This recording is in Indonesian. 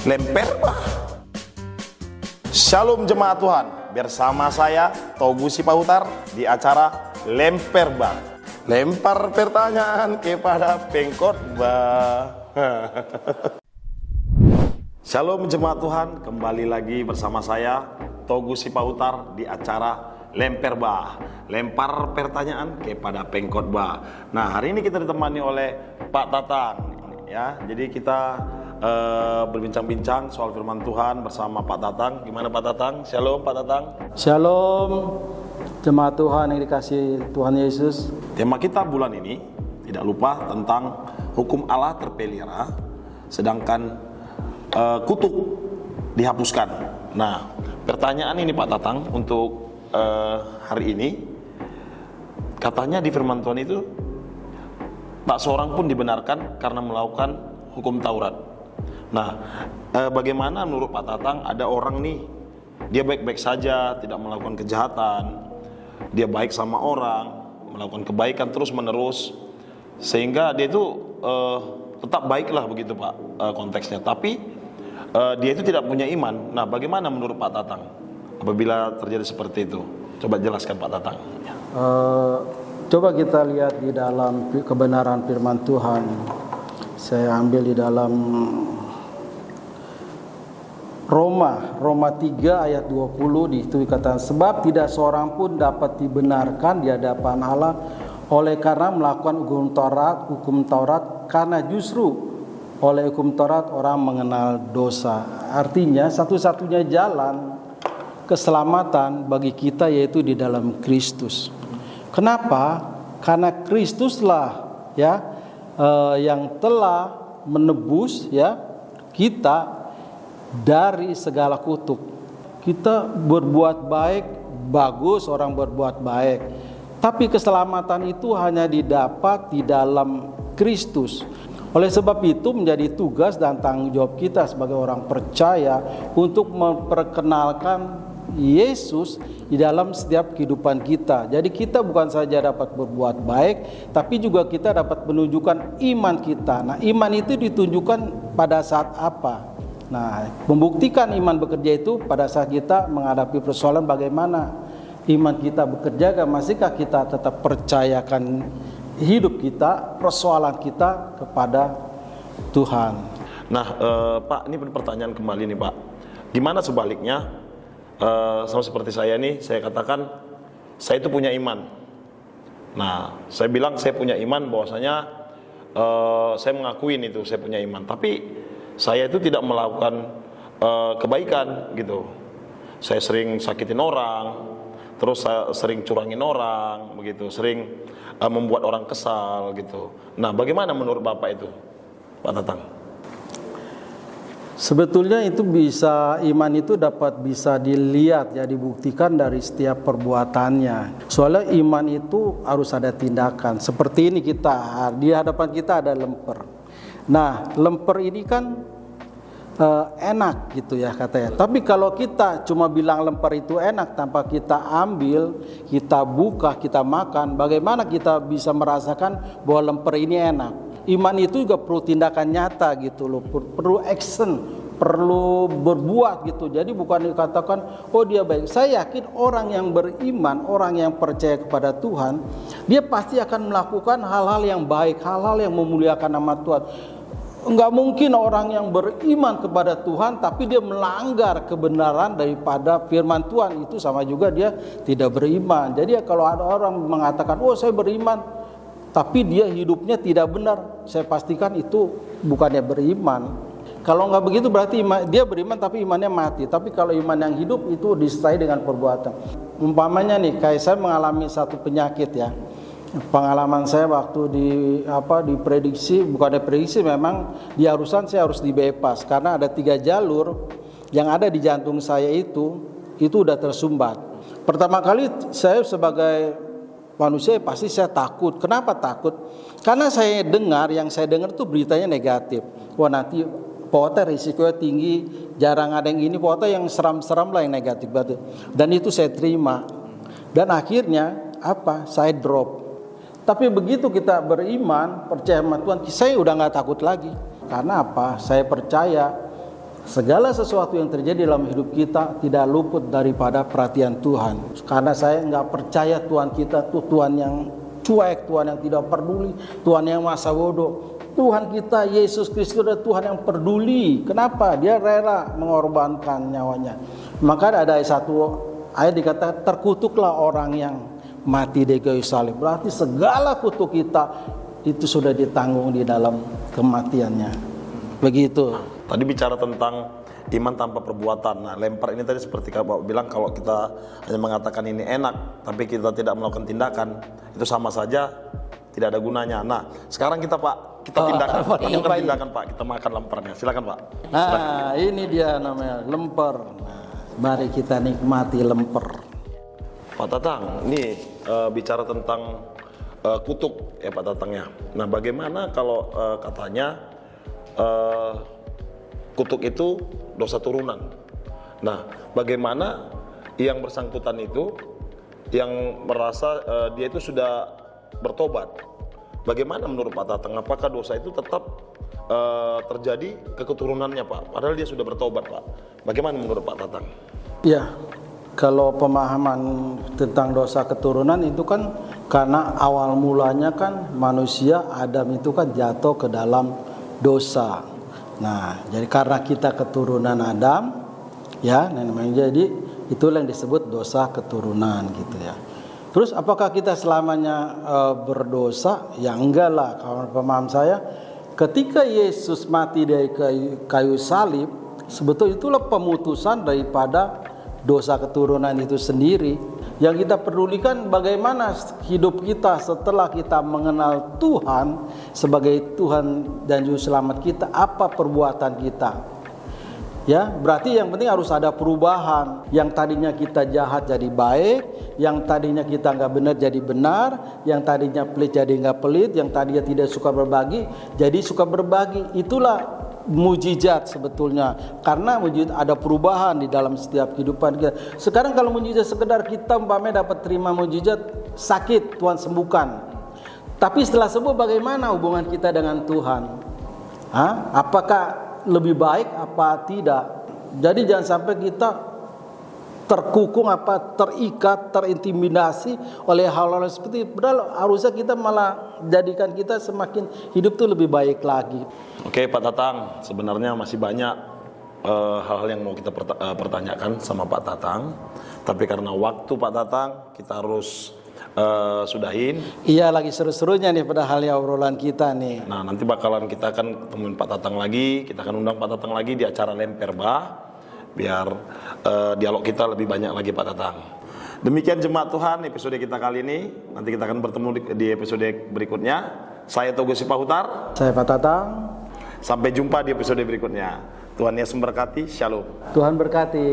Lemper bah. Shalom jemaat Tuhan, bersama saya Togu Sipahutar di acara Lemper bah. Lempar pertanyaan kepada pengkhotbah. Shalom jemaat Tuhan, kembali lagi bersama saya Togu Sipahutar di acara Lemper bah. Lempar pertanyaan kepada pengkhotbah. Nah, hari ini kita ditemani oleh Pak Tatang ya. Jadi kita berbincang-bincang soal firman Tuhan bersama Pak Tatang. Gimana Pak Tatang? Shalom Pak Tatang. Shalom jemaat Tuhan yang dikasihi Tuhan Yesus. Tema kita bulan ini tidak lupa tentang hukum Allah terpelihara, sedangkan kutuk dihapuskan. Nah, pertanyaan ini Pak Tatang untuk hari ini, katanya di firman Tuhan itu tak seorang pun dibenarkan karena melakukan hukum Taurat. Nah, bagaimana menurut Pak Tatang, ada orang nih, dia baik-baik saja, tidak melakukan kejahatan, dia baik sama orang, melakukan kebaikan terus-menerus, sehingga dia itu tetap baiklah begitu Pak konteksnya, tapi dia itu tidak punya iman. Nah, bagaimana menurut Pak Tatang apabila terjadi seperti itu? Coba jelaskan Pak Tatang. Coba kita lihat di dalam kebenaran firman Tuhan. Saya ambil di dalam Roma 3 ayat 20, di situ dikatakan, sebab tidak seorang pun dapat dibenarkan di hadapan Allah oleh karena melakukan hukum Taurat, karena justru oleh hukum Taurat orang mengenal dosa. Artinya satu-satunya jalan keselamatan bagi kita yaitu di dalam Kristus. Kenapa? Karena Kristuslah ya yang telah menebus ya kita dari segala kutuk. Kita berbuat baik, bagus orang berbuat baik. Tapi keselamatan itu hanya didapat di dalam Kristus. Oleh sebab itu menjadi tugas dan tanggung jawab kita sebagai orang percaya untuk memperkenalkan Yesus di dalam setiap kehidupan kita. Jadi kita bukan saja dapat berbuat baik, tapi juga kita dapat menunjukkan iman kita. Nah, iman itu ditunjukkan pada saat apa? Nah, membuktikan iman bekerja itu pada saat kita menghadapi persoalan bagaimana iman kita bekerja, masihkah kita tetap percayakan hidup kita, persoalan kita kepada Tuhan. Nah, Pak, ini pertanyaan kembali nih Pak. Gimana sebaliknya, sama seperti saya nih, saya katakan saya itu punya iman. Nah, saya bilang saya punya iman, bahwasanya saya mengakuin itu saya punya iman, tapi saya itu tidak melakukan kebaikan gitu. Saya sering sakitin orang, terus saya sering curangin orang begitu, sering membuat orang kesal gitu. Nah, bagaimana menurut Bapak itu, Pak Tatang? Sebetulnya itu iman itu bisa dilihat ya, dibuktikan dari setiap perbuatannya. Soalnya iman itu harus ada tindakan. Seperti ini, kita di hadapan kita ada lemper. Nah, lemper ini kan enak gitu ya katanya. Tapi kalau kita cuma bilang lemper itu enak tanpa kita ambil, kita buka, kita makan, bagaimana kita bisa merasakan bahwa lemper ini enak? Iman itu juga perlu tindakan nyata gitu loh, perlu action, perlu berbuat gitu. Jadi bukan dikatakan oh dia baik. Saya yakin orang yang beriman, orang yang percaya kepada Tuhan, dia pasti akan melakukan hal-hal yang baik, hal-hal yang memuliakan nama Tuhan. Enggak mungkin orang yang beriman kepada Tuhan tapi dia melanggar kebenaran daripada firman Tuhan, itu sama juga dia tidak beriman. Jadi kalau ada orang mengatakan oh saya beriman tapi dia hidupnya tidak benar, saya pastikan itu bukannya beriman. Kalau enggak begitu berarti dia beriman tapi imannya mati. Tapi kalau iman yang hidup itu disertai dengan perbuatan. Umpamanya nih, kayak saya mengalami satu penyakit ya. Pengalaman saya waktu diprediksi, bukan diprediksi, memang diharusan saya harus di bypass karena ada 3 jalur yang ada di jantung saya itu udah tersumbat. Pertama kali saya sebagai manusia pasti saya takut. Kenapa takut? Karena saya dengar itu beritanya negatif. Wah, nanti pokoknya risikonya tinggi, jarang ada yang ini, pokoknya yang seram-seram lah, yang negatif banget. Dan itu saya terima. Dan akhirnya saya drop. Tapi begitu kita beriman, percaya sama Tuhan, saya udah nggak takut lagi. Karena apa? Saya percaya segala sesuatu yang terjadi dalam hidup kita tidak luput daripada perhatian Tuhan. Karena saya nggak percaya Tuhan kita tuh Tuhan yang cuek, Tuhan yang tidak peduli, Tuhan yang masa bodoh. Tuhan kita Yesus Kristus adalah Tuhan yang peduli. Kenapa? Dia rela mengorbankan nyawanya. Maka ada satu ayat dikatakan, terkutuklah orang yang mati di kayu salib. Berarti segala kutuk kita itu sudah ditanggung di dalam kematiannya. Begitu. Tadi bicara tentang iman tanpa perbuatan. Nah, lempar ini tadi seperti Bapak bilang, kalau kita hanya mengatakan ini enak, tapi kita tidak melakukan tindakan, itu sama saja tidak ada gunanya. Nah, sekarang kita Pak, kita tindakan, lakukan tindakan Pak, kita makan lemparnya. Silakan Pak. Silakan. Nah, ini dia namanya lemper. Nah, mari kita nikmati lemper. Pak Tatang, ini bicara tentang kutuk ya Pak Tatang ya. Nah, bagaimana kalau katanya kutuk itu dosa turunan. Nah, bagaimana yang bersangkutan itu yang merasa dia itu sudah bertobat? Bagaimana menurut Pak Tatang? Apakah dosa itu tetap terjadi ke keturunannya Pak? Padahal dia sudah bertobat Pak. Bagaimana menurut Pak Tatang? Ya, kalau pemahaman tentang dosa keturunan itu kan karena awal mulanya kan manusia Adam itu kan jatuh ke dalam dosa. Nah, jadi karena kita keturunan Adam, ya, namanya jadi itulah yang disebut dosa keturunan gitu ya. Terus apakah kita selamanya berdosa? Ya enggak lah, kalau paham saya. Ketika Yesus mati dari kayu salib, sebetulnya itulah pemutusan daripada dosa keturunan itu sendiri. Yang kita pedulikan bagaimana hidup kita setelah kita mengenal Tuhan sebagai Tuhan dan Juru Selamat kita, apa perbuatan kita. Ya, berarti yang penting harus ada perubahan. Yang tadinya kita jahat jadi baik, yang tadinya kita nggak benar jadi benar, yang tadinya pelit jadi nggak pelit, yang tadinya tidak suka berbagi jadi suka berbagi. Itulah mujizat sebetulnya, karena mujizat ada perubahan di dalam setiap kehidupan kita. Sekarang kalau mujizat sekedar kita umpamanya dapat terima mujizat, sakit Tuhan sembuhkan, tapi setelah sembuh bagaimana hubungan kita dengan Tuhan? Apakah lebih baik apa tidak? Jadi jangan sampai kita terkukung terikat, terintimidasi oleh hal-hal seperti itu. Padahal harusnya kita malah jadikan kita semakin hidup tuh lebih baik lagi. Oke Pak Tatang, sebenarnya masih banyak hal-hal yang mau kita pertanyakan sama Pak Tatang, tapi karena waktu Pak Tatang kita harus sudahin. Iya, lagi seru-serunya nih padahal ya obrolan kita nih. Nah, nanti bakalan kita akan temuin Pak Tatang lagi, kita akan undang Pak Tatang lagi di acara Lemperba, biar dialog kita lebih banyak lagi Pak Tatang. Demikian jemaat Tuhan episode kita kali ini. Nanti kita akan bertemu di episode berikutnya. Saya Togo Sipahutar. Saya Pak Tatang. Sampai jumpa di episode berikutnya. Tuhan Yesus memberkati. Shalom. Tuhan berkati.